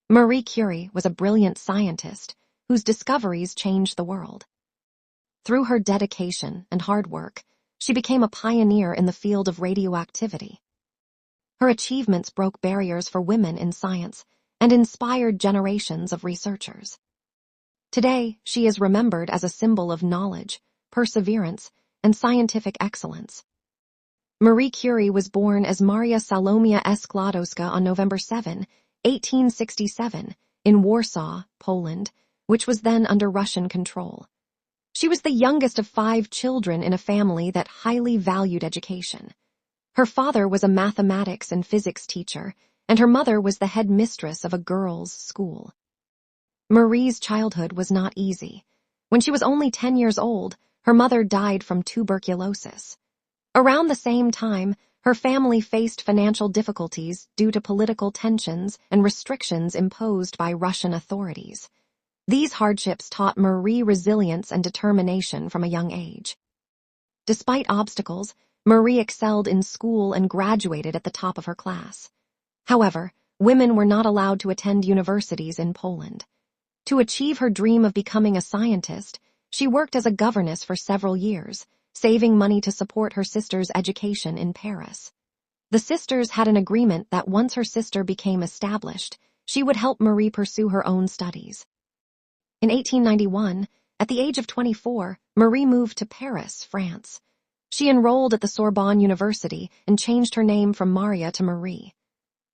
Marie Curie was a brilliant scientist whose discoveries changed the world. Through her dedication and hard work, she became a pioneer in the field of radioactivity. Her achievements broke barriers for women in science and inspired generations of researchers. Today, she is remembered as a symbol of knowledge, perseverance, and scientific excellence. Marie Curie was born as Maria Salomia Skłodowska on November 7, 1867, in Warsaw, Poland, which was then under Russian control. She was the youngest of 5 children in a family that highly valued education. Her father was a mathematics and physics teacher, and her mother was the head mistress of a girls' school. Marie's childhood was not easy. When she was only 10 years old, her mother died from tuberculosis. Around the same time, her family faced financial difficulties due to political tensions and restrictions imposed by Russian authorities. These hardships taught Marie resilience and determination from a young age. Despite obstacles, Marie excelled in school and graduated at the top of her class. However, women were not allowed to attend universities in Poland. To achieve her dream of becoming a scientist, she worked as a governess for several years, saving money to support her sister's education in Paris. The sisters had an agreement that once her sister became established, she would help Marie pursue her own studies. In 1891, at the age of 24, Marie moved to Paris, France. She enrolled at the Sorbonne University and changed her name from Maria to Marie.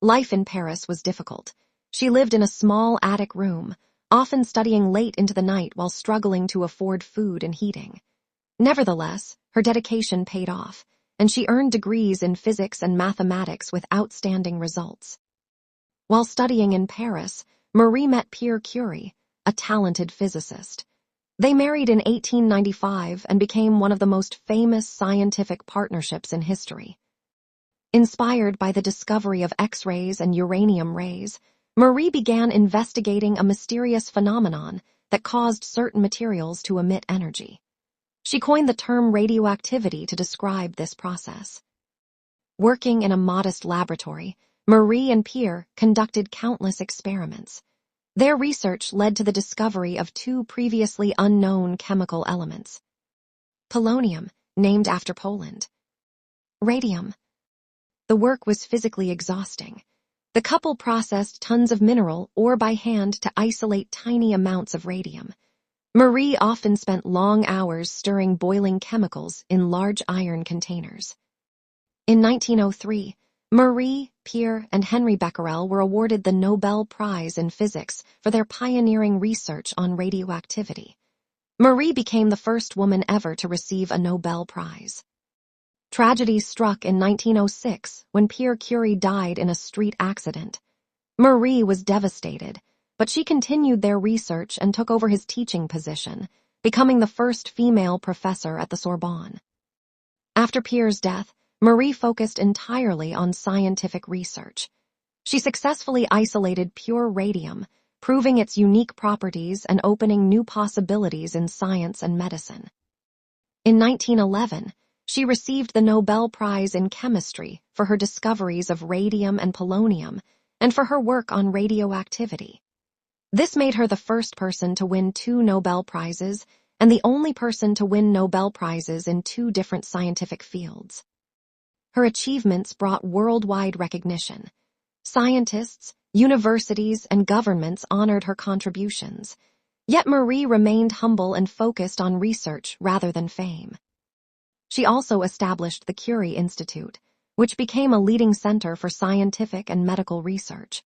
Life in Paris was difficult. She lived in a small attic room, often studying late into the night while struggling to afford food and heating. Nevertheless, her dedication paid off, and she earned degrees in physics and mathematics with outstanding results. While studying in Paris, Marie met Marie Curie, a talented physicist. They married in 1895 and became one of the most famous scientific partnerships in history. Inspired by the discovery of X-rays and uranium rays, Marie began investigating a mysterious phenomenon that caused certain materials to emit energy. She coined the term radioactivity to describe this process. Working in a modest laboratory, Marie and Pierre conducted countless experiments. Their research led to the discovery of 2 previously unknown chemical elements. Polonium, named after Poland. Radium. The work was physically exhausting. The couple processed tons of mineral ore by hand to isolate tiny amounts of radium. Marie often spent long hours stirring boiling chemicals in large iron containers. In 1903, Marie, Pierre, and Henry Becquerel were awarded the Nobel Prize in Physics for their pioneering research on radioactivity. Marie became the first woman ever to receive a Nobel Prize. Tragedy struck in 1906 when Marie Curie died in a street accident. Marie was devastated, but she continued their research and took over his teaching position, becoming the first female professor at the Sorbonne. After Pierre's death, Marie focused entirely on scientific research. She successfully isolated pure radium, proving its unique properties and opening new possibilities in science and medicine. In 1911, she received the Nobel Prize in Chemistry for her discoveries of radium and polonium and for her work on radioactivity. This made her the first person to win 2 Nobel Prizes and the only person to win Nobel Prizes in 2 different scientific fields. Her achievements brought worldwide recognition. Scientists, universities, and governments honored her contributions. Yet Marie remained humble and focused on research rather than fame. She also established the Curie Institute, which became a leading center for scientific and medical research.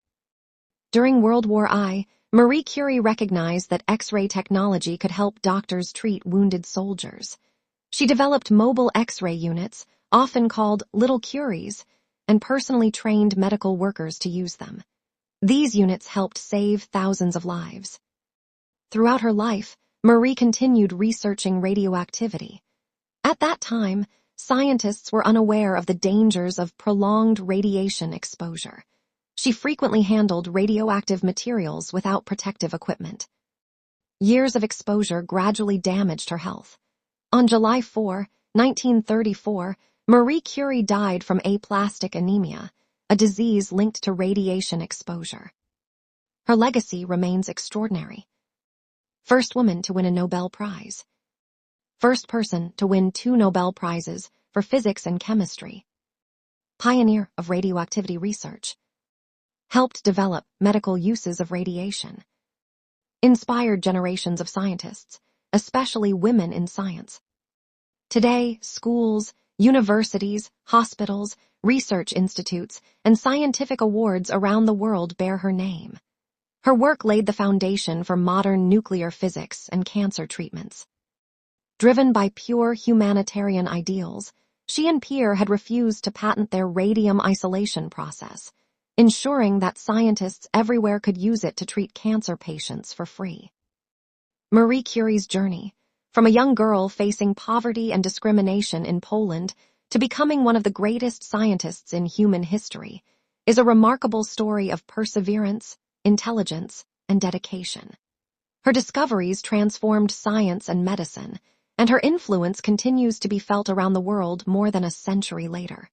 During World War I, Marie Curie recognized that X-ray technology could help doctors treat wounded soldiers. She developed mobile X-ray units, often called Little Curies, and personally trained medical workers to use them. These units helped save thousands of lives. Throughout her life, Marie continued researching radioactivity. At that time, scientists were unaware of the dangers of prolonged radiation exposure. She frequently handled radioactive materials without protective equipment. Years of exposure gradually damaged her health. On July 4, 1934, Marie Curie died from aplastic anemia, a disease linked to radiation exposure. Her legacy remains extraordinary. First woman to win a Nobel Prize. First person to win 2 Nobel Prizes for physics and chemistry. Pioneer of radioactivity research. Helped develop medical uses of radiation. Inspired generations of scientists, especially women in science. Today, schools, universities, hospitals, research institutes, and scientific awards around the world bear her name. Her work laid the foundation for modern nuclear physics and cancer treatments. Driven by pure humanitarian ideals, she and Pierre had refused to patent their radium isolation process, ensuring that scientists everywhere could use it to treat cancer patients for free. Marie Curie's journey, from a young girl facing poverty and discrimination in Poland to becoming one of the greatest scientists in human history, is a remarkable story of perseverance, intelligence, and dedication. Her discoveries transformed science and medicine, and her influence continues to be felt around the world more than a century later.